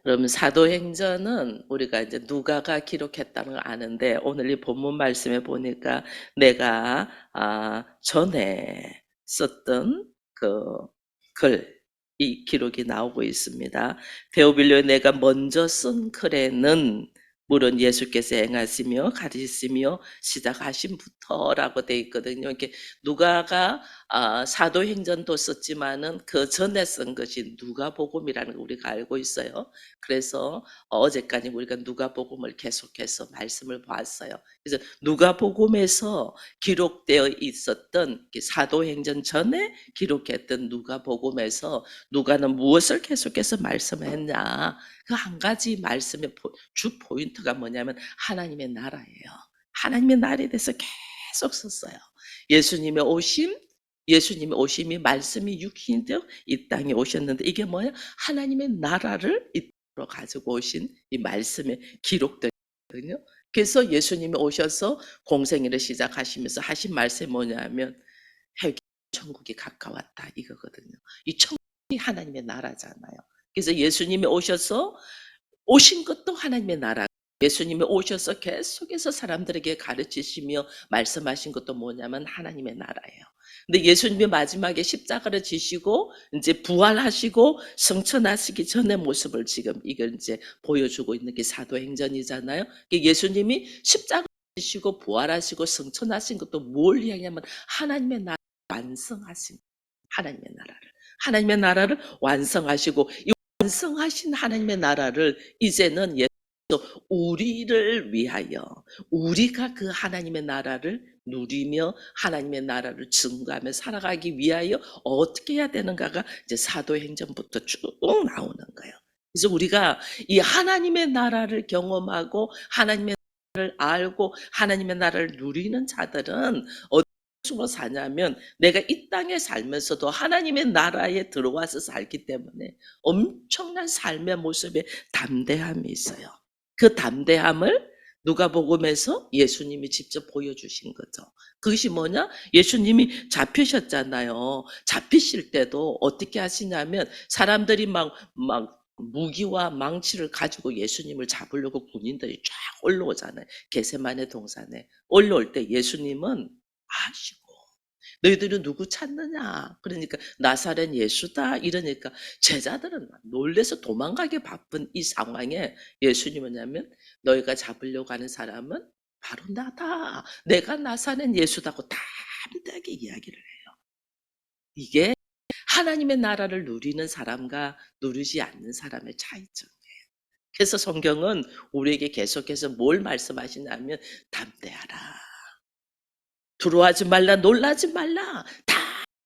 그러면 사도행전은 우리가 이제 누가가 기록했다는 걸 아는데 오늘 이 본문 말씀에 보니까 내가 전에 썼던 그 이 기록이 나오고 있습니다. 데오빌로에 내가 먼저 쓴 글에는 물론 예수께서 행하시며 가르치시며 시작하신부터라고 돼 있거든요. 이렇게 누가가 사도행전도 썼지만은 그 전에 쓴 것이 누가복음이라는 걸 우리가 알고 있어요. 그래서 어제까지 우리가 누가복음을 계속해서 말씀을 보았어요. 그래서 누가복음에서 기록되어 있었던 사도행전 전에 기록했던 누가복음에서 누가는 무엇을 계속해서 말씀했냐? 그 한 가지 말씀의 주 포인트가 뭐냐면 하나님의 나라예요. 하나님의 나라에 대해서 계속 썼어요. 예수님의 오심, 예수님의 오심이 말씀이 육신이 되어 이 땅에 오셨는데 이게 뭐예요? 하나님의 나라를 이 땅으로 가지고 오신 이 말씀에 기록되거든요. 그래서 예수님이 오셔서 공생애를 시작하시면서 하신 말씀이 뭐냐면 회개 천국이 가까웠다 이거거든요. 이 천국이 하나님의 나라잖아요. 그래서 예수님이 오셔서 오신 것도 하나님의 나라. 예수님이 오셔서 계속해서 사람들에게 가르치시며 말씀하신 것도 뭐냐면 하나님의 나라예요. 근데 예수님이 마지막에 십자가를 지시고 이제 부활하시고 승천하시기 전의 모습을 지금 이걸 이제 보여주고 있는 게 사도행전이잖아요. 예수님이 십자가 지시고 부활하시고 승천하신 것도 뭘 이야기하면 하나님의 나라 완성하신 하나님의 나라를 완성하시고 이 완성하신 하나님의 나라를 이제는 우리를 위하여 우리가 그 하나님의 나라를 누리며 하나님의 나라를 증거하며 살아가기 위하여 어떻게 해야 되는가가 이제 사도행전부터 쭉 나오는 거예요. 그래서 우리가 이 하나님의 나라를 경험하고 하나님의 나라를 알고 하나님의 나라를 누리는 자들은 어떻게 사냐면 내가 이 땅에 살면서도 하나님의 나라에 들어와서 살기 때문에 엄청난 삶의 모습에 담대함이 있어요. 그 담대함을 누가복음에서 예수님이 직접 보여주신 거죠. 그것이 뭐냐? 예수님이 잡히셨잖아요. 잡히실 때도 어떻게 하시냐면 사람들이 막 무기와 망치를 가지고 예수님을 잡으려고 군인들이 쫙 올라오잖아요. 게세마네 동산에 올라올 때 예수님은 아시고 너희들은 누구 찾느냐? 그러니까 나사렛 예수다 이러니까 제자들은 놀래서 도망가기 바쁜 이 상황에 예수님은 뭐냐면 너희가 잡으려고 하는 사람은 바로 나다. 내가 나사렛 예수다고 담대하게 이야기를 해요. 이게 하나님의 나라를 누리는 사람과 누리지 않는 사람의 차이점이에요. 그래서 성경은 우리에게 계속해서 뭘 말씀하시냐면 담대하라. 두려워하지 말라, 놀라지 말라.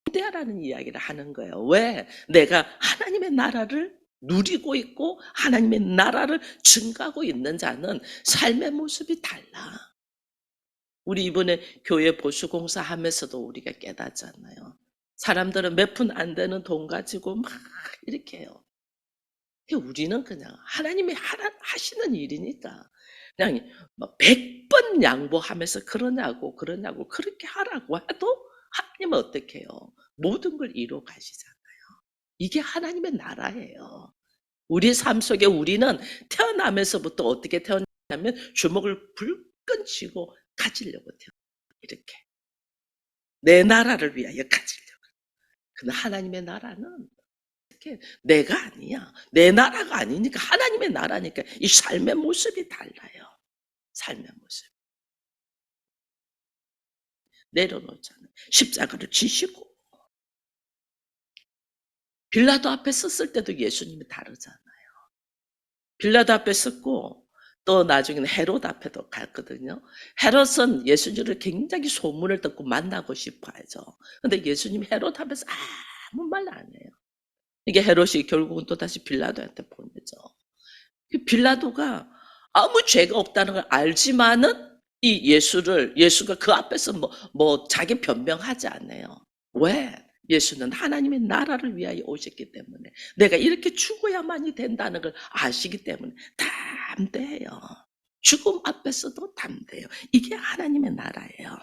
담대하라는 이야기를 하는 거예요. 왜? 내가 하나님의 나라를 누리고 있고 하나님의 나라를 증가하고 있는 자는 삶의 모습이 달라. 우리 이번에 교회 보수공사 하면서도 우리가 깨닫잖아요. 사람들은 몇 푼 안 되는 돈 가지고 막 이렇게 해요. 우리는 그냥 하나님이 하시는 일이니까 그냥 100번 양보하면서 그러냐고 그렇게 하라고 해도 하나님은 어떻게 해요? 모든 걸 이루어 가시잖아요. 이게 하나님의 나라예요. 우리 삶 속에 우리는 태어나면서부터 어떻게 태어났냐면 주먹을 불끈 쥐고 가지려고 태어나요. 이렇게 내 나라를 위하여 가지려고. 근데 하나님의 나라는 내가 아니야. 내 나라가 아니니까 하나님의 나라니까 이 삶의 모습이 달라요. 삶의 모습. 내려놓잖아요. 십자가를 지시고 빌라도 앞에 섰을 때도 예수님이 다르잖아요. 빌라도 앞에 섰고 또 나중에는 헤롯 앞에도 갔거든요. 헤롯은 예수님을 굉장히 소문을 듣고 만나고 싶어 하죠. 근데 예수님이 헤롯 앞에서 아무 말 안 해요. 이게 헤롯이 결국은 또다시 빌라도한테 보내죠. 빌라도가 아무 죄가 없다는 걸 알지만은 예수가 그 앞에서 자기 변명하지 않아요. 왜? 예수는 하나님의 나라를 위하여 오셨기 때문에 내가 이렇게 죽어야만이 된다는 걸 아시기 때문에 담대해요. 죽음 앞에서도 담대해요. 이게 하나님의 나라예요.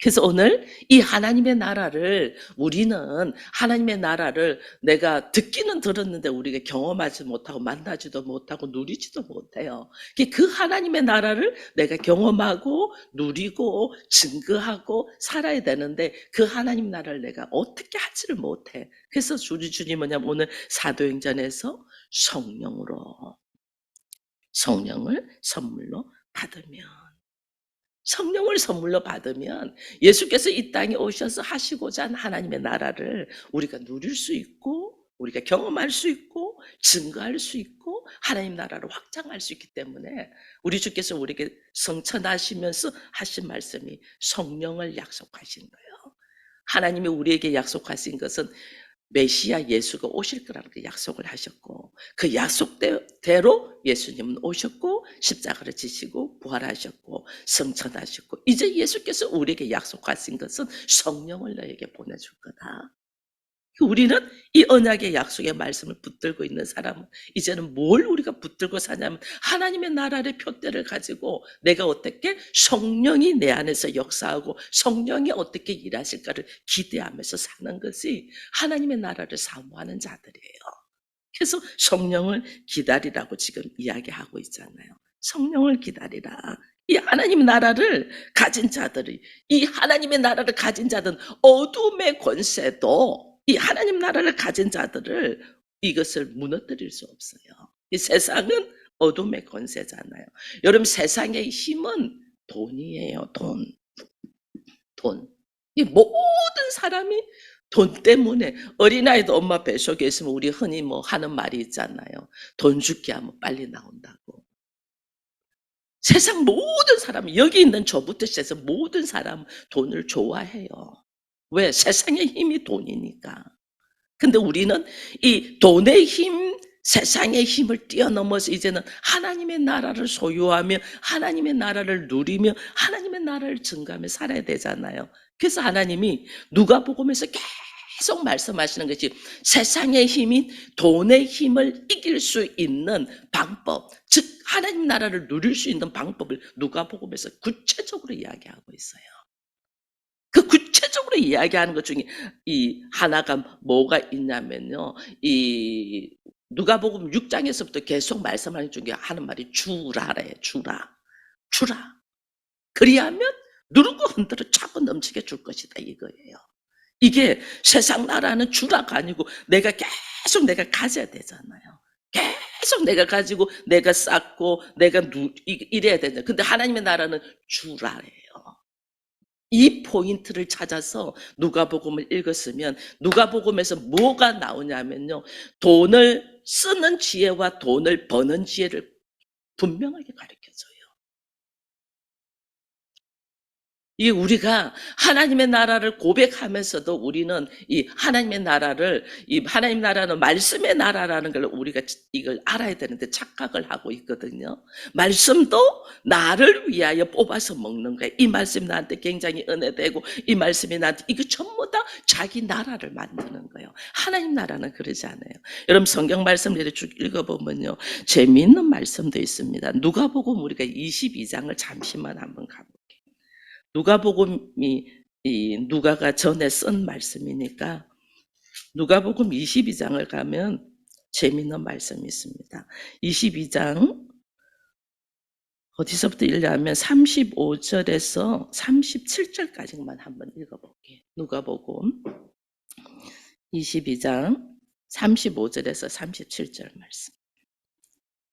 그래서 오늘 이 하나님의 나라를 우리는 하나님의 나라를 내가 듣기는 들었는데 우리가 경험하지 못하고 만나지도 못하고 누리지도 못해요. 그 하나님의 나라를 내가 경험하고 누리고 증거하고 살아야 되는데 그 하나님 나라를 내가 어떻게 하지를 못해. 그래서 우리 주님 뭐냐면 오늘 사도행전에서 성령을 선물로 받으면 성령을 선물로 받으면 예수께서 이 땅에 오셔서 하시고자 한 하나님의 나라를 우리가 누릴 수 있고 우리가 경험할 수 있고 증거할 수 있고 하나님 나라를 확장할 수 있기 때문에 우리 주께서 우리에게 성천하시면서 하신 말씀이 성령을 약속하신 거예요. 하나님이 우리에게 약속하신 것은 메시아 예수가 오실 거라는 그 약속을 하셨고 그 약속대로 예수님은 오셨고 십자가를 지시고 부활하셨고 성천하셨고 이제 예수께서 우리에게 약속하신 것은 성령을 너에게 보내줄 거다. 우리는 이 언약의 약속의 말씀을 붙들고 있는 사람은 이제는 뭘 우리가 붙들고 사냐면 하나님의 나라의 표대를 가지고 내가 어떻게 성령이 내 안에서 역사하고 성령이 어떻게 일하실까를 기대하면서 사는 것이 하나님의 나라를 사모하는 자들이에요. 그래서 성령을 기다리라고 지금 이야기하고 있잖아요. 성령을 기다리라. 이 하나님의 나라를 가진 자들이 이 하나님의 나라를 가진 자들은 어둠의 권세도 이 하나님 나라를 가진 자들을 이것을 무너뜨릴 수 없어요. 이 세상은 어둠의 권세잖아요. 여러분 세상의 힘은 돈이에요. 돈. 이 모든 사람이 돈 때문에 어린아이도 엄마 뱃속에 있으면 우리 흔히 뭐 하는 말이 있잖아요. 돈 줄게 하면 빨리 나온다고. 세상 모든 사람이 여기 있는 저부터 시작해서 모든 사람 돈을 좋아해요. 왜? 세상의 힘이 돈이니까. 근데 우리는 이 돈의 힘, 세상의 힘을 뛰어넘어서 이제는 하나님의 나라를 소유하며 하나님의 나라를 누리며 하나님의 나라를 증거하며 살아야 되잖아요. 그래서 하나님이 누가복음에서 계속 말씀하시는 것이 세상의 힘인 돈의 힘을 이길 수 있는 방법, 즉 하나님 나라를 누릴 수 있는 방법을 누가복음에서 구체적으로 이야기하고 있어요. 그 구체적으로 이야기하는 것 중에 이 하나가 뭐가 있냐면요. 이 누가복음 6장에서부터 계속 말씀하는 중에 하는 말이 주라래요. 주라. 그리하면 누르고 흔들어 차고 넘치게 줄 것이다 이거예요. 이게 세상 나라는 주라가 아니고 내가 계속 내가 가져야 되잖아요. 계속 내가 가지고 내가 쌓고 내가 이래야 되잖아요. 근데 하나님의 나라는 주라래요. 이 포인트를 찾아서 누가복음을 읽었으면 누가복음에서 뭐가 나오냐면요. 돈을 쓰는 지혜와 돈을 버는 지혜를 분명하게 가르쳐줘요. 이 우리가 하나님의 나라를 고백하면서도 우리는 이 하나님의 나라를 이 하나님 나라는 말씀의 나라라는 걸 우리가 이걸 알아야 되는데 착각을 하고 있거든요. 말씀도 나를 위하여 뽑아서 먹는 거예요. 이 말씀이 나한테 굉장히 은혜되고 이 말씀이 나한테 이거 전부 다 자기 나라를 만드는 거예요. 하나님 나라는 그러지 않아요. 여러분 성경 말씀을 쭉 읽어보면요. 재미있는 말씀도 있습니다. 누가복음 우리가 22장을 잠시만 한번 가볼게요. 누가복음이 이 누가가 전에 쓴 말씀이니까 누가복음 22장을 가면 재미있는 말씀이 있습니다. 22장 어디서부터 읽냐면 35절에서 37절까지만 한번 읽어볼게요. 누가복음 22장 35절에서 37절 말씀.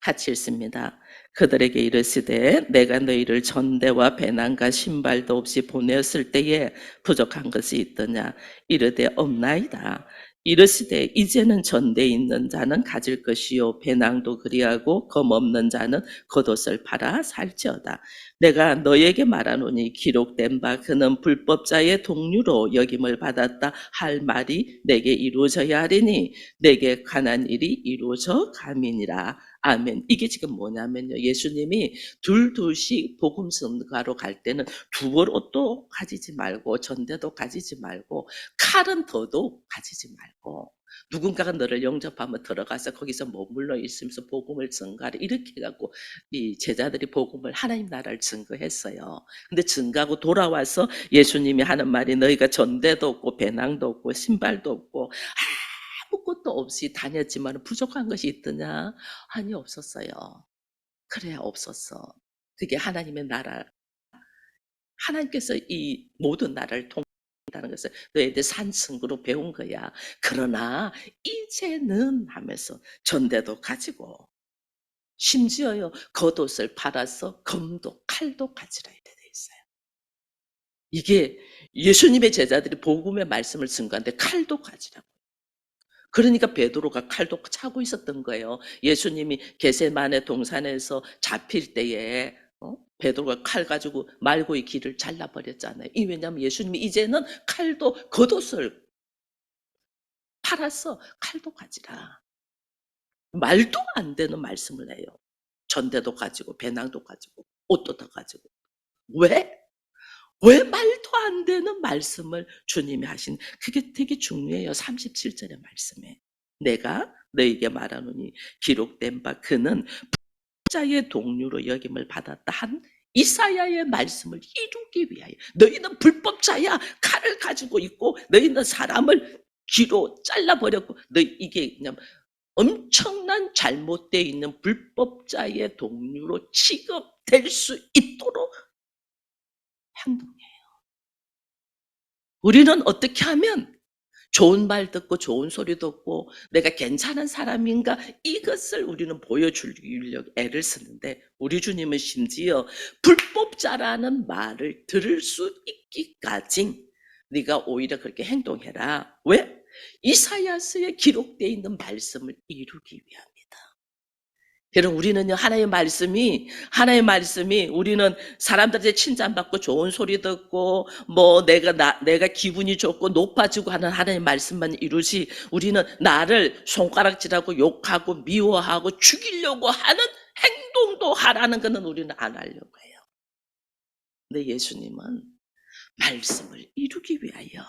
같이 읽습니다. 그들에게 이르시되 내가 너희를 전대와 배낭과 신발도 없이 보내었을 때에 부족한 것이 있더냐 이르되 없나이다. 이르시되 이제는 전대에 있는 자는 가질 것이요 배낭도 그리하고 검 없는 자는 겉옷을 팔아 살지어다. 내가 너에게 말하노니 기록된 바 그는 불법자의 동류로 여김을 받았다 할 말이 내게 이루어져야 하리니 내게 관한 일이 이루어져 감이니라. 아멘. 이게 지금 뭐냐면요. 예수님이 둘씩 복음 전가로 갈 때는 두벌 옷도 가지지 말고 전대도 가지지 말고 칼은 더더욱 가지지 말고 누군가가 너를 영접하면 들어가서 거기서 머물러 있으면서 복음을 증거하라. 이렇게 해 갖고 이 제자들이 복음을 하나님 나라를 증거했어요. 근데 증거하고 돌아와서 예수님이 하는 말이 너희가 전대도 없고 배낭도 없고 신발도 없고 아무것도 없이 다녔지만 부족한 것이 있더냐? 아니 없었어요. 그래야 없었어. 그게 하나님의 나라. 하나님께서 이 모든 나라를 통한다는 것을 너희들 산승으로 배운 거야. 그러나 이제는 하면서 전대도 가지고 심지어요 겉옷을 팔아서 검도 칼도 가지라 이렇게 돼 있어요. 이게 예수님의 제자들이 복음의 말씀을 증거하는데 칼도 가지라고. 그러니까 베드로가 칼도 차고 있었던 거예요. 예수님이 겟세마네 동산에서 잡힐 때에 베드로가 칼 가지고 말고의 길을 잘라버렸잖아요. 이 왜냐하면 예수님이 이제는 칼도 겉옷을 팔아서 칼도 가지라. 말도 안 되는 말씀을 해요. 전대도 가지고 배낭도 가지고 옷도 다 가지고. 왜? 왜 말도 안 되는 말씀을 주님이 하신 그게 되게 중요해요. 37절의 말씀에 내가 너에게 말하노니 기록된 바 그는 자의 동료로 여김을 받았다 한 이사야의 말씀을 이루기 위하여 너희는 불법자야 칼을 가지고 있고 너희는 사람을 귀로 잘라버렸고 너희 이게 그냥 엄청난 잘못되어 있는 불법자의 동료로 취급될 수 있도록 행동해요. 우리는 어떻게 하면 좋은 말 듣고 좋은 소리 듣고 내가 괜찮은 사람인가 이것을 우리는 보여주려고 애를 쓰는데 우리 주님은 심지어 불법자라는 말을 들을 수 있기까지 네가 오히려 그렇게 행동해라. 왜? 이사야서에 기록되어 있는 말씀을 이루기 위함이다. 여러분 우리는요 하나님의 말씀이 우리는 사람들한테 칭찬받고 좋은 소리 듣고 뭐 내가 기분이 좋고 높아지고 하는 하나님의 말씀만 이루지 우리는 나를 손가락질하고 욕하고 미워하고 죽이려고 하는 행동도 하라는 것은 우리는 안 하려고 해요. 근데 예수님은 말씀을 이루기 위하여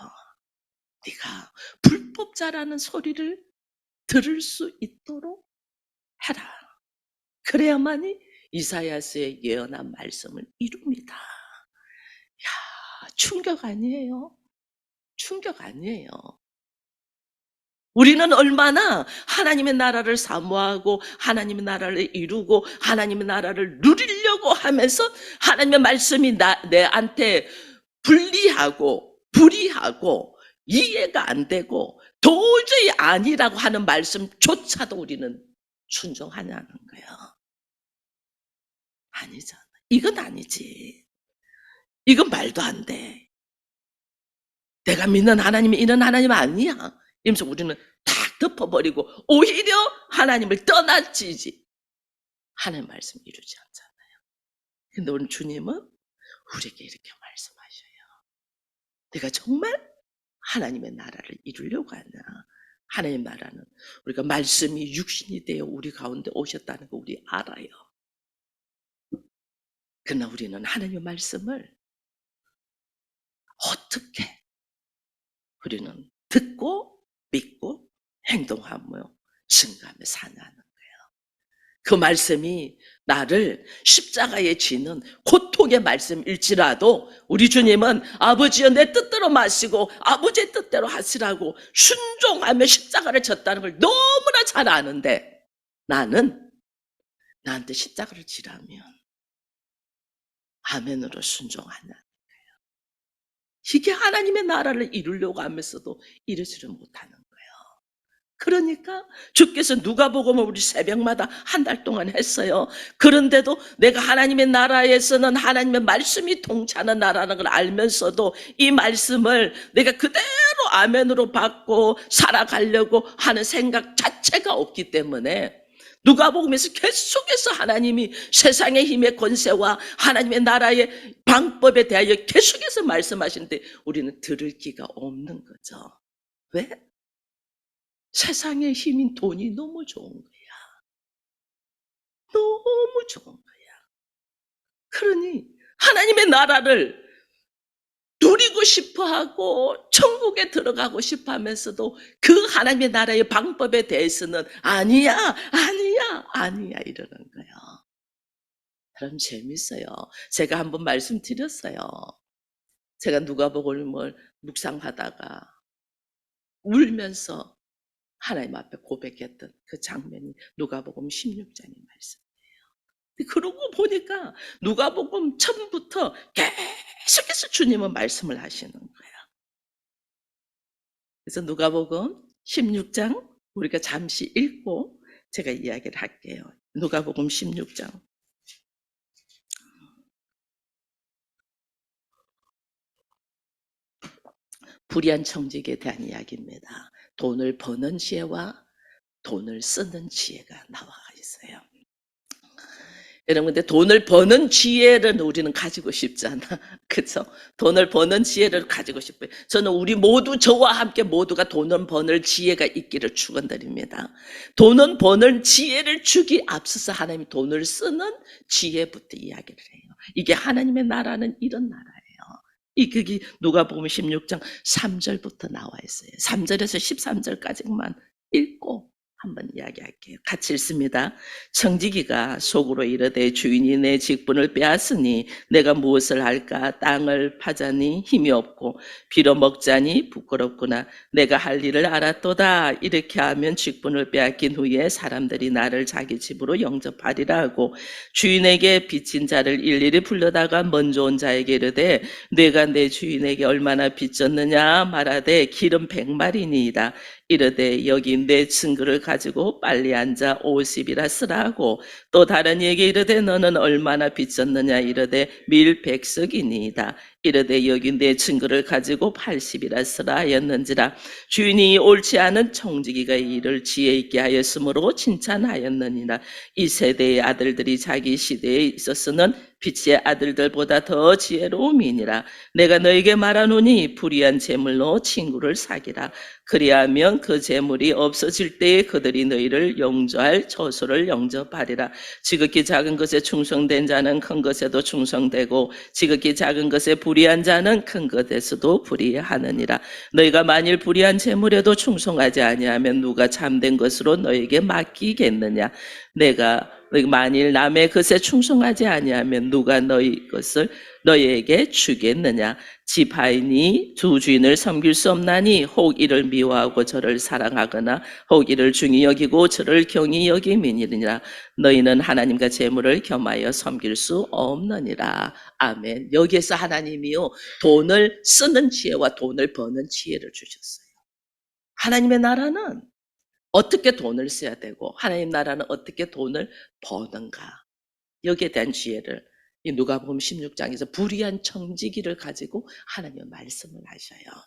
네가 불법자라는 소리를 들을 수 있도록 해라. 그래야만이 이사야서의 예언한 말씀을 이룹니다. 야, 충격 아니에요? 충격 아니에요. 우리는 얼마나 하나님의 나라를 사모하고 하나님의 나라를 이루고 하나님의 나라를 누리려고 하면서 하나님의 말씀이 내한테 불이하고 이해가 안 되고 도저히 아니라고 하는 말씀조차도 우리는 순종하냐는 거예요. 아니잖아. 이건 아니지. 이건 말도 안 돼. 내가 믿는 하나님이 이런 하나님 아니야. 이러면서 우리는 탁 덮어버리고 오히려 하나님을 떠날지지. 하나님 말씀 이루지 않잖아요. 근데 오늘 주님은 우리에게 이렇게 말씀하셔요. 내가 정말 하나님의 나라를 이루려고 하나. 하나님의 나라는 우리가 말씀이 육신이 되어 우리 가운데 오셨다는 거 우리 알아요. 그러나 우리는 하나님의 말씀을 어떻게 우리는 듣고 믿고 행동하며 증거하며 사냐는 거예요. 그 말씀이 나를 십자가에 지는 고통의 말씀일지라도 우리 주님은 아버지여 내 뜻대로 마시고 아버지의 뜻대로 하시라고 순종하며 십자가를 졌다는 걸 너무나 잘 아는데 나는 나한테 십자가를 지라면 아멘으로 순종하냐. 이게 하나님의 나라를 이루려고 하면서도 이루지를 못하는 거예요. 그러니까 주께서 누가복음을 우리 새벽마다 한 달 동안 했어요. 그런데도 내가 하나님의 나라에서는 하나님의 말씀이 통치하는 나라라는 걸 알면서도 이 말씀을 내가 그대로 아멘으로 받고 살아가려고 하는 생각 자체가 없기 때문에 누가복음에서 계속해서 하나님이 세상의 힘의 권세와 하나님의 나라의 방법에 대하여 계속해서 말씀하시는데 우리는 들을 기가 없는 거죠. 왜? 세상의 힘인 돈이 너무 좋은 거야. 너무 좋은 거야. 그러니 하나님의 나라를 누리고 싶어하고 천국에 들어가고 싶어하면서도 그 하나님의 나라의 방법에 대해서는 아니야, 아니야, 아니야 이러는 거예요. 그럼 재밌어요. 제가 한번 말씀드렸어요. 제가 누가복음을 묵상하다가 울면서 하나님 앞에 고백했던 그 장면이 누가복음 16장의 말씀. 그러고 보니까 누가복음 처음부터 계속해서 주님은 말씀을 하시는 거예요. 그래서 누가복음 16장 우리가 잠시 읽고 제가 이야기를 할게요. 누가복음 16장. 불의한 청직에 대한 이야기입니다. 돈을 버는 지혜와 돈을 쓰는 지혜가 나와 있어요. 여러분, 근데 돈을 버는 지혜를 우리는 가지고 싶지 않아. 그쵸? 돈을 버는 지혜를 가지고 싶어요. 저는 우리 모두, 저와 함께 모두가 돈을 버는 지혜가 있기를 축원드립니다. 돈은 버는 지혜를 주기 앞서서 하나님이 돈을 쓰는 지혜부터 이야기를 해요. 이게 하나님의 나라는 이런 나라예요. 이 그게 누가복음 16장 3절부터 나와 있어요. 3절에서 13절까지만 읽고 한번 이야기할게요. 같이 읽습니다. 청지기가 속으로 이르되 주인이 내 직분을 빼앗으니 내가 무엇을 할까? 땅을 파자니 힘이 없고 빌어먹자니 부끄럽구나. 내가 할 일을 알았도다. 이렇게 하면 직분을 빼앗긴 후에 사람들이 나를 자기 집으로 영접하리라 하고 주인에게 빚진 자를 일일이 불러다가 먼저 온 자에게 이르되 내가 내 주인에게 얼마나 빚졌느냐 말하되 기름 100마리니이다. 이르되 여기 내 증거를 가지고 빨리 앉아 50이라 쓰라 하고 또 다른 이에게 이르되 너는 얼마나 빚졌느냐 이르되 밀 100석이니이다. 이르되 여기 내 증거를 가지고 80이라 쓰라 하였는지라. 주인이 옳지 않은 청지기가 이 일을 지혜 있게 하였으므로 칭찬하였느니라. 이 세대의 아들들이 자기 시대에 있었으는 빛의 아들들보다 더 지혜로움이니라. 내가 너에게 말하노니 불의한 재물로 친구를 사기라. 그리하면 그 재물이 없어질 때에 그들이 너희를 용조할 처소를 영접하리라. 지극히 작은 것에 충성된 자는 큰 것에도 충성되고 지극히 작은 것에 불의한 자는 큰 것에서도 불의하느니라. 너희가 만일 불의한 재물에도 충성하지 아니하면 누가 참된 것으로 너에게 맡기겠느냐. 내가 만일 남의 것에 충성하지 아니하면 누가 너희 것을 너희에게 주겠느냐. 지파인이 두 주인을 섬길 수 없나니 혹 이를 미워하고 저를 사랑하거나 혹 이를 중히 여기고 저를 경히 여김이니라. 너희는 하나님과 재물을 겸하여 섬길 수 없느니라. 아멘. 여기에서 하나님이요 돈을 쓰는 지혜와 돈을 버는 지혜를 주셨어요. 하나님의 나라는 어떻게 돈을 써야 되고 하나님 나라는 어떻게 돈을 버는가. 여기에 대한 지혜를 이 누가복음 16장에서 불의한 청지기를 가지고 하나님의 말씀을 하셔요.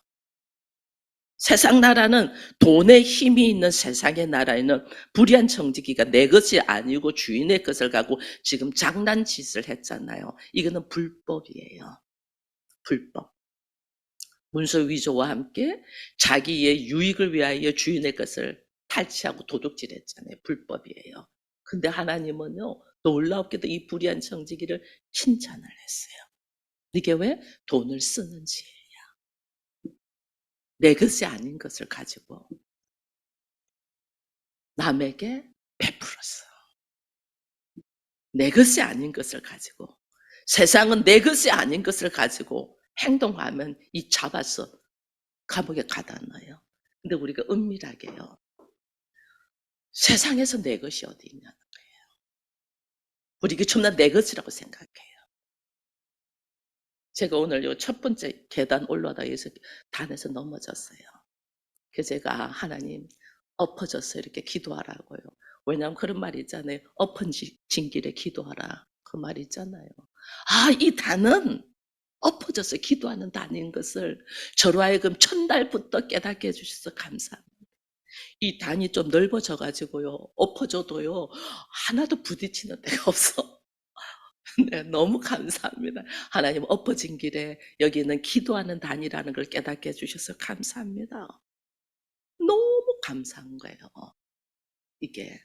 세상 나라는 돈에 힘이 있는 세상의 나라에는 불의한 청지기가 내 것이 아니고 주인의 것을 가고 지금 장난짓을 했잖아요. 이거는 불법이에요. 불법. 문서 위조와 함께 자기의 유익을 위하여 주인의 것을 탈취하고 도둑질했잖아요. 불법이에요. 근데 하나님은요 놀랍게도 이 불의한 청지기를 칭찬을 했어요. 이게 왜? 돈을 쓰는지 내 것이 아닌 것을 가지고 남에게 베풀었어. 내 것이 아닌 것을 가지고 세상은 내 것이 아닌 것을 가지고 행동하면 이 잡아서 감옥에 가다 넣어요. 근데 우리가 은밀하게요. 세상에서 내 것이 어디 있냐는 거예요. 우리 이게 전부 다 내 것이라고 생각해요. 제가 오늘 요 첫 번째 계단 올라가다 여기서 단에서 넘어졌어요. 그래서 제가 하나님 엎어져서 이렇게 기도하라고요. 왜냐하면 그런 말이 있잖아요. 엎어진 길에 기도하라. 그 말이 있잖아요. 아, 이 단은 엎어져서 기도하는 단인 것을 저로 하여금 첫날부터 깨닫게 해주셔서 감사합니다. 이 단이 좀 넓어져 가지고요. 엎어져도요. 하나도 부딪히는 데가 없어. 네, 너무 감사합니다. 하나님 엎어진 길에 여기는 기도하는 단이라는 걸 깨닫게 해주셔서 감사합니다. 너무 감사한 거예요. 이게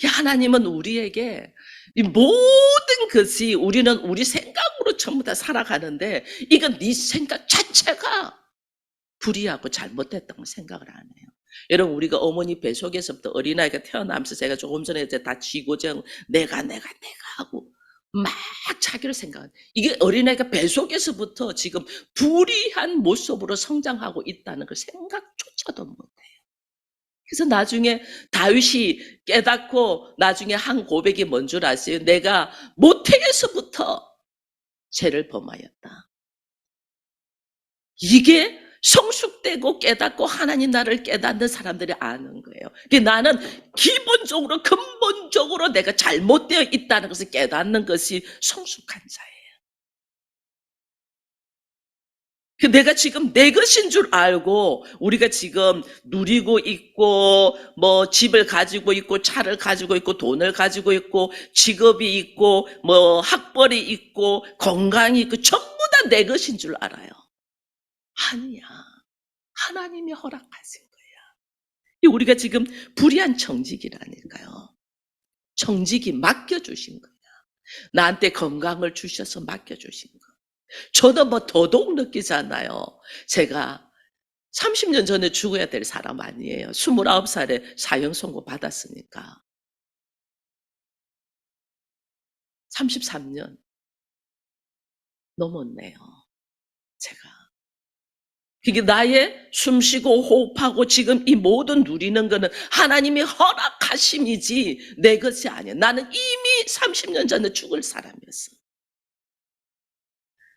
하나님은 우리에게 이 모든 것이 우리는 우리 생각으로 전부 다 살아가는데 이건 네 생각 자체가 불의하고 잘못됐다고 생각을 안 해요. 여러분 우리가 어머니 뱃속에서부터 어린아이가 태어나면서 제가 조금 전에 이제 다 쥐고정 내가 하고 막 자기를 생각하는 이게 어린아이가 뱃속에서부터 지금 불의한 모습으로 성장하고 있다는 걸 생각조차도 못해요. 그래서 나중에 다윗이 깨닫고 나중에 한 고백이 뭔 줄 아세요? 내가 모태에서부터 죄를 범하였다. 이게 성숙되고 깨닫고 하나님 나를 깨닫는 사람들이 아는 거예요. 나는 기본적으로 근본적으로 내가 잘못되어 있다는 것을 깨닫는 것이 성숙한 자예요. 내가 지금 내 것인 줄 알고 우리가 지금 누리고 있고 뭐 집을 가지고 있고 차를 가지고 있고 돈을 가지고 있고 직업이 있고 뭐 학벌이 있고 건강이 있고 전부 다 내 것인 줄 알아요. 아니야. 하나님이 허락하신 거야. 우리가 지금 불의한 청직이라니까요. 청직이 맡겨주신 거야. 나한테 건강을 주셔서 맡겨주신 거. 저는 뭐 더더욱 느끼잖아요. 제가 30년 전에 죽어야 될 사람 아니에요. 29살에 사형 선고 받았으니까. 33년 넘었네요. 제가. 그게 나의 숨쉬고 호흡하고 지금 이 모든 누리는 거는 하나님이 허락하심이지 내 것이 아니야. 나는 이미 30년 전에 죽을 사람이었어.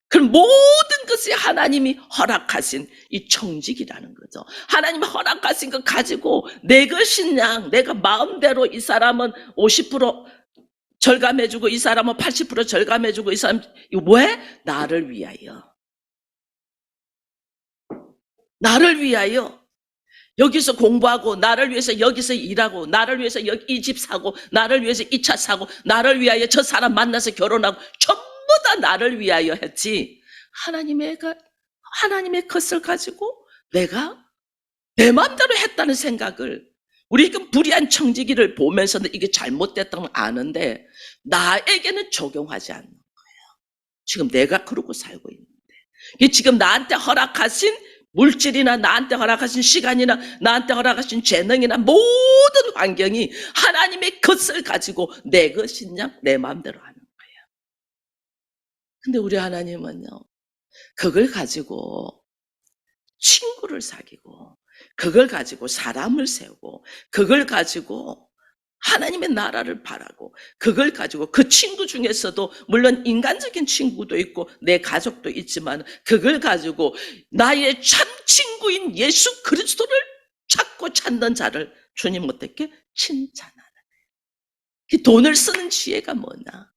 그럼 모든 것이 하나님이 허락하신 이 청직이라는 거죠. 하나님이 허락하신 것 가지고 내 것인 양, 내가 마음대로 이 사람은 50% 절감해주고 이 사람은 80% 절감해주고 이 사람 왜? 나를 위하여. 나를 위하여. 여기서 공부하고 나를 위해서 여기서 일하고 나를 위해서 이 집 사고 나를 위해서 이 차 사고 나를 위하여 저 사람 만나서 결혼하고 전부 다 나를 위하여 했지. 하나님의 것을 가지고 내가 내 마음대로 했다는 생각을 우리 지금 불의한 청지기를 보면서는 이게 잘못됐다는 걸 아는데 나에게는 적용하지 않는 거예요. 지금 내가 그러고 살고 있는데 지금 나한테 허락하신 물질이나 나한테 허락하신 시간이나 나한테 허락하신 재능이나 모든 환경이 하나님의 것을 가지고 내 것이냐 내 마음대로 하는 거예요. 근데 우리 하나님은요. 그걸 가지고 친구를 사귀고 그걸 가지고 사람을 세우고 그걸 가지고 하나님의 나라를 바라고 그걸 가지고 그 친구 중에서도 물론 인간적인 친구도 있고 내 가족도 있지만 그걸 가지고 나의 참 친구인 예수 그리스도를 찾고 찾는 자를 주님 어떻게 칭찬하는 거예요. 돈을 쓰는 지혜가 뭐냐.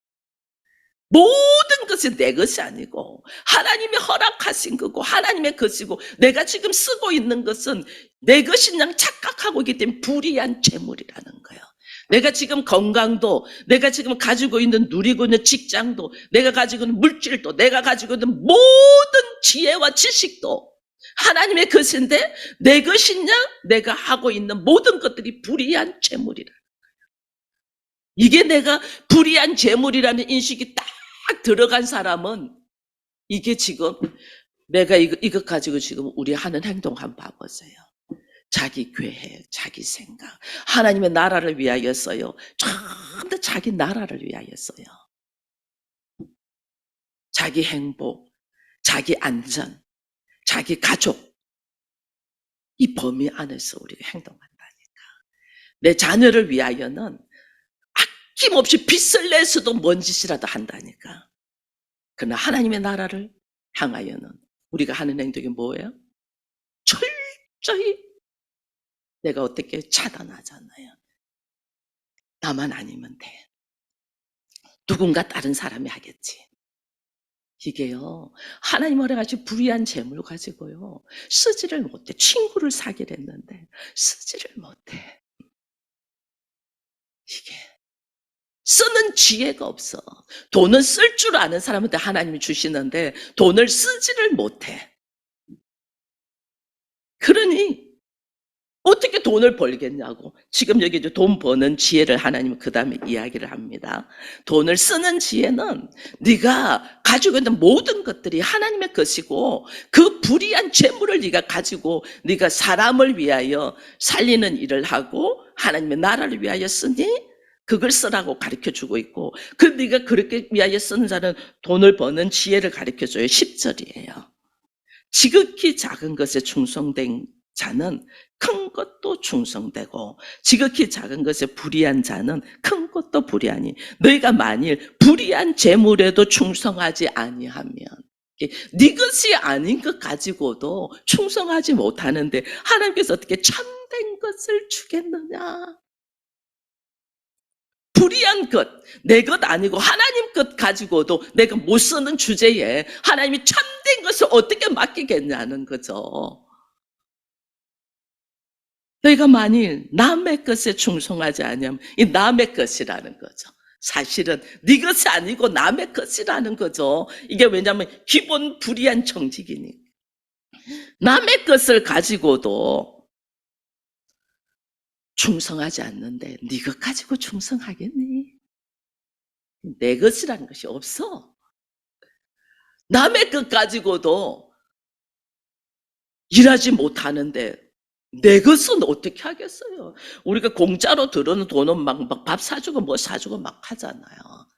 모든 것이 내 것이 아니고 하나님이 허락하신 거고 하나님의 것이고 내가 지금 쓰고 있는 것은 내 것인 양 착각하고 있기 때문에 불의한 재물이라는 거예요. 내가 지금 건강도 내가 지금 가지고 있는 누리고 있는 직장도 내가 가지고 있는 물질도 내가 가지고 있는 모든 지혜와 지식도 하나님의 것인데 내 것인 양 내가 하고 있는 모든 것들이 불의한 재물이라는 거예요. 이게 내가 불의한 재물이라는 인식이 딱 들어간 사람은 이게 지금 내가 이것 가지고 지금 우리 하는 행동 한번 봐보세요. 자기 계획, 자기 생각, 하나님의 나라를 위하여서요. 전부 다 자기 나라를 위하여서요. 자기 행복, 자기 안전, 자기 가족 이 범위 안에서 우리가 행동한다니까. 내 자녀를 위하여는 아낌없이 빚을 내서도 뭔 짓이라도 한다니까. 그러나 하나님의 나라를 향하여는 우리가 하는 행동이 뭐예요? 철저히 내가 어떻게 차단하잖아요. 나만 아니면 돼. 누군가 다른 사람이 하겠지. 이게요. 하나님 허락하신 불의한 재물 가지고요. 쓰지를 못해. 친구를 사기로 했는데 쓰지를 못해. 이게 쓰는 지혜가 없어. 돈은 쓸 줄 아는 사람한테 하나님이 주시는데 돈을 쓰지를 못해. 그러니 어떻게 돈을 벌겠냐고. 지금 여기 이제 돈 버는 지혜를 하나님은 그 다음에 이야기를 합니다. 돈을 쓰는 지혜는 네가 가지고 있는 모든 것들이 하나님의 것이고 그 불의한 재물을 네가 가지고 네가 사람을 위하여 살리는 일을 하고 하나님의 나라를 위하여 쓰니 그걸 쓰라고 가르쳐주고 있고 그 네가 그렇게 위하여 쓰는 자는 돈을 버는 지혜를 가르쳐줘요. 10절이에요. 지극히 작은 것에 충성된 자는 큰 것도 충성되고 지극히 작은 것에 불의한 자는 큰 것도 불의하니 너희가 만일 불의한 재물에도 충성하지 아니하면 네 것이 아닌 것 가지고도 충성하지 못하는데 하나님께서 어떻게 참된 것을 주겠느냐. 불의한 것, 내 것 아니고 하나님 것 가지고도 내가 못 쓰는 주제에 하나님이 참된 것을 어떻게 맡기겠냐는 거죠. 너희가 만일 남의 것에 충성하지 않으면 이 남의 것이라는 거죠. 사실은 네 것이 아니고 남의 것이라는 거죠. 이게 왜냐하면 기본 불의한 정직이니 남의 것을 가지고도 충성하지 않는데 네 것 가지고 충성하겠니? 내 것이라는 것이 없어. 남의 것 가지고도 일하지 못하는데 내 것은 어떻게 하겠어요? 우리가 공짜로 들어오는 돈은 막 밥 사주고 뭐 사주고 막 하잖아요.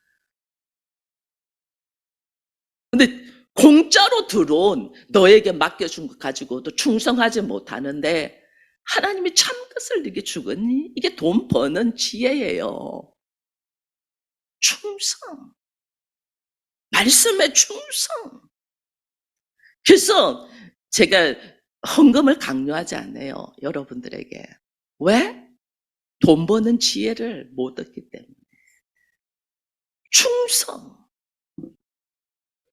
근데 공짜로 들어온 너에게 맡겨준 것 가지고도 충성하지 못하는데 하나님이 참 것을 네게 주겠니? 이게 돈 버는 지혜예요. 충성. 말씀의 충성. 그래서 제가 헌금을 강요하지 않아요. 여러분들에게. 왜? 돈 버는 지혜를 못 얻기 때문에. 충성.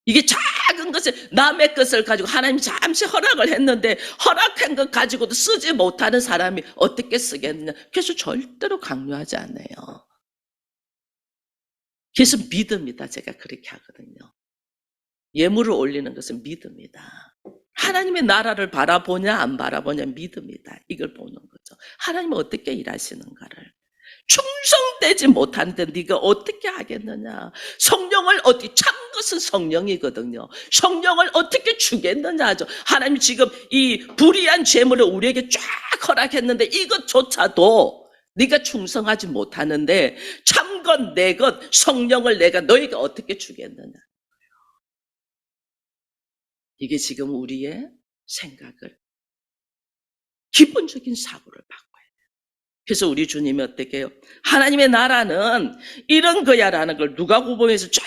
이게 작은 것을 남의 것을 가지고 하나님이 잠시 허락을 했는데 허락한 것 가지고도 쓰지 못하는 사람이 어떻게 쓰겠느냐. 그래서 절대로 강요하지 않아요. 그래서 믿음이다. 제가 그렇게 하거든요. 예물을 올리는 것은 믿음이다. 하나님의 나라를 바라보냐 안 바라보냐 믿음이다. 이걸 보는 거죠. 하나님은 어떻게 일하시는가를. 충성되지 못하는데 네가 어떻게 하겠느냐. 성령을 어떻게 참 것은 성령이거든요. 성령을 어떻게 주겠느냐 하죠. 하나님이 지금 이 불의한 재물을 우리에게 쫙 허락했는데 이것조차도 네가 충성하지 못하는데 참건 내 것 성령을 내가 너에게 어떻게 주겠느냐. 이게 지금 우리의 생각을 기본적인 사고를 바꿔요. 그래서 우리 주님이 어떻게 해요? 하나님의 나라는 이런 거야라는 걸 누가복음에서 쫙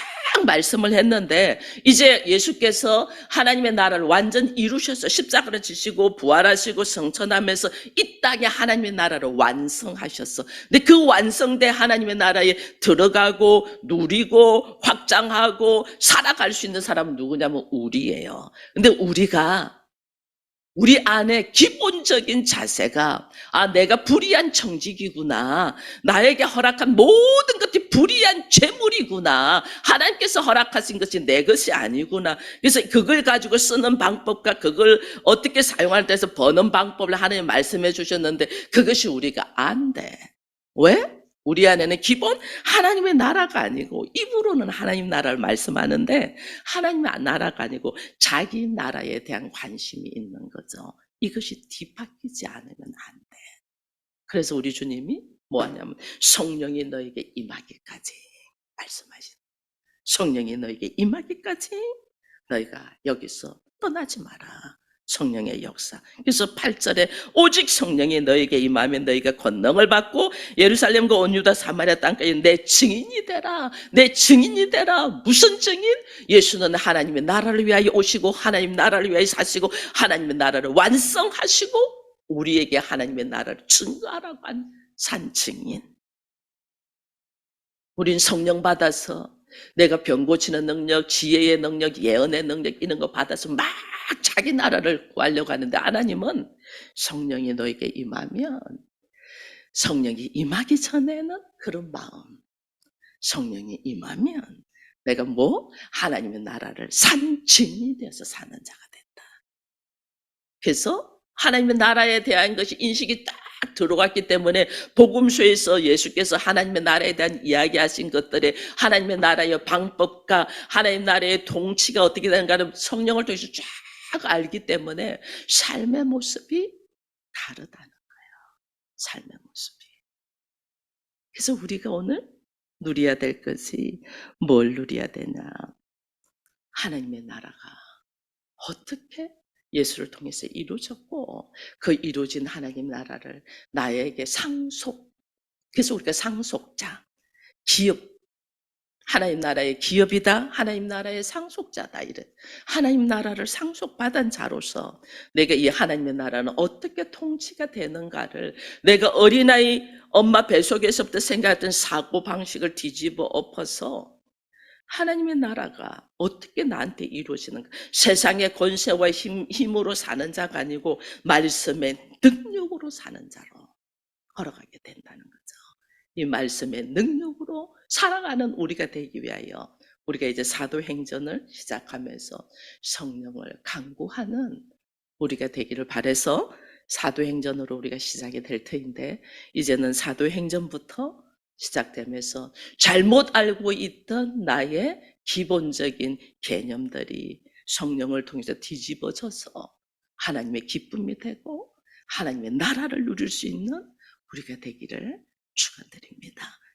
말씀을 했는데 이제 예수께서 하나님의 나라를 완전 이루셔서 십자가를 지시고 부활하시고 성천하면서 이 땅에 하나님의 나라를 완성하셨어. 근데 그 완성된 하나님의 나라에 들어가고 누리고 확장하고 살아갈 수 있는 사람은 누구냐면 우리예요. 근데 우리 안에 기본적인 자세가 내가 불의한 청직이구나. 나에게 허락한 모든 것이 불의한 재물이구나. 하나님께서 허락하신 것이 내 것이 아니구나. 그래서 그걸 가지고 쓰는 방법과 그걸 어떻게 사용할 때서 버는 방법을 하나님 말씀해 주셨는데 그것이 우리가 안 돼. 왜? 우리 안에는 기본 하나님의 나라가 아니고 입으로는 하나님 나라를 말씀하는데 하나님의 나라가 아니고 자기 나라에 대한 관심이 있는 거죠. 이것이 뒤바뀌지 않으면 안 돼. 그래서 우리 주님이 뭐 하냐면 성령이 너에게 임하기까지 말씀하시는 성령이 너에게 임하기까지 너희가 여기서 떠나지 마라. 성령의 역사. 그래서 8절에 오직 성령이 너에게 임하면 너희가 권능을 받고 예루살렘과 온 유다 사마리아 땅까지 내 증인이 되라. 내 증인이 되라. 무슨 증인? 예수는 하나님의 나라를 위하여 오시고 하나님 나라를 위하여 사시고 하나님의 나라를 완성하시고 우리에게 하나님의 나라를 증거하라고 한 산 증인. 우린 성령 받아서 내가 병 고치는 능력, 지혜의 능력, 예언의 능력 이런 거 받아서 막 자기 나라를 구하려고 하는데 하나님은 성령이 너에게 임하면 성령이 임하기 전에는 그런 마음 성령이 임하면 내가 하나님의 나라를 산 증인이 되어서 사는 자가 된다. 그래서 하나님의 나라에 대한 것이 인식이 딱 들어갔기 때문에 복음서에서 예수께서 하나님의 나라에 대한 이야기하신 것들에 하나님의 나라의 방법과 하나님 나라의 통치가 어떻게 되는가를 성령을 통해서 쫙 알기 때문에 삶의 모습이 다르다는 거예요. 삶의 모습이. 그래서 우리가 오늘 누려야 될 것이 뭘 누려야 되냐. 하나님의 나라가 어떻게 예수를 통해서 이루어졌고 그 이루어진 하나님 나라를 나에게 상속, 그래서 우리가 상속자, 기업, 하나님 나라의 기업이다, 하나님 나라의 상속자다. 이래. 하나님 나라를 상속받은 자로서 내가 이 하나님의 나라는 어떻게 통치가 되는가를 내가 어린아이 엄마 뱃속에서부터 생각했던 사고방식을 뒤집어 엎어서 하나님의 나라가 어떻게 나한테 이루어지는가. 세상의 권세와 힘으로 사는 자가 아니고 말씀의 능력으로 사는 자로 걸어가게 된다는 거죠. 이 말씀의 능력으로 살아가는 우리가 되기 위하여 우리가 이제 사도행전을 시작하면서 성령을 간구하는 우리가 되기를 바라서 사도행전으로 우리가 시작이 될 터인데 이제는 사도행전부터 시작되면서 잘못 알고 있던 나의 기본적인 개념들이 성령을 통해서 뒤집어져서 하나님의 기쁨이 되고 하나님의 나라를 누릴 수 있는 우리가 되기를 축원드립니다.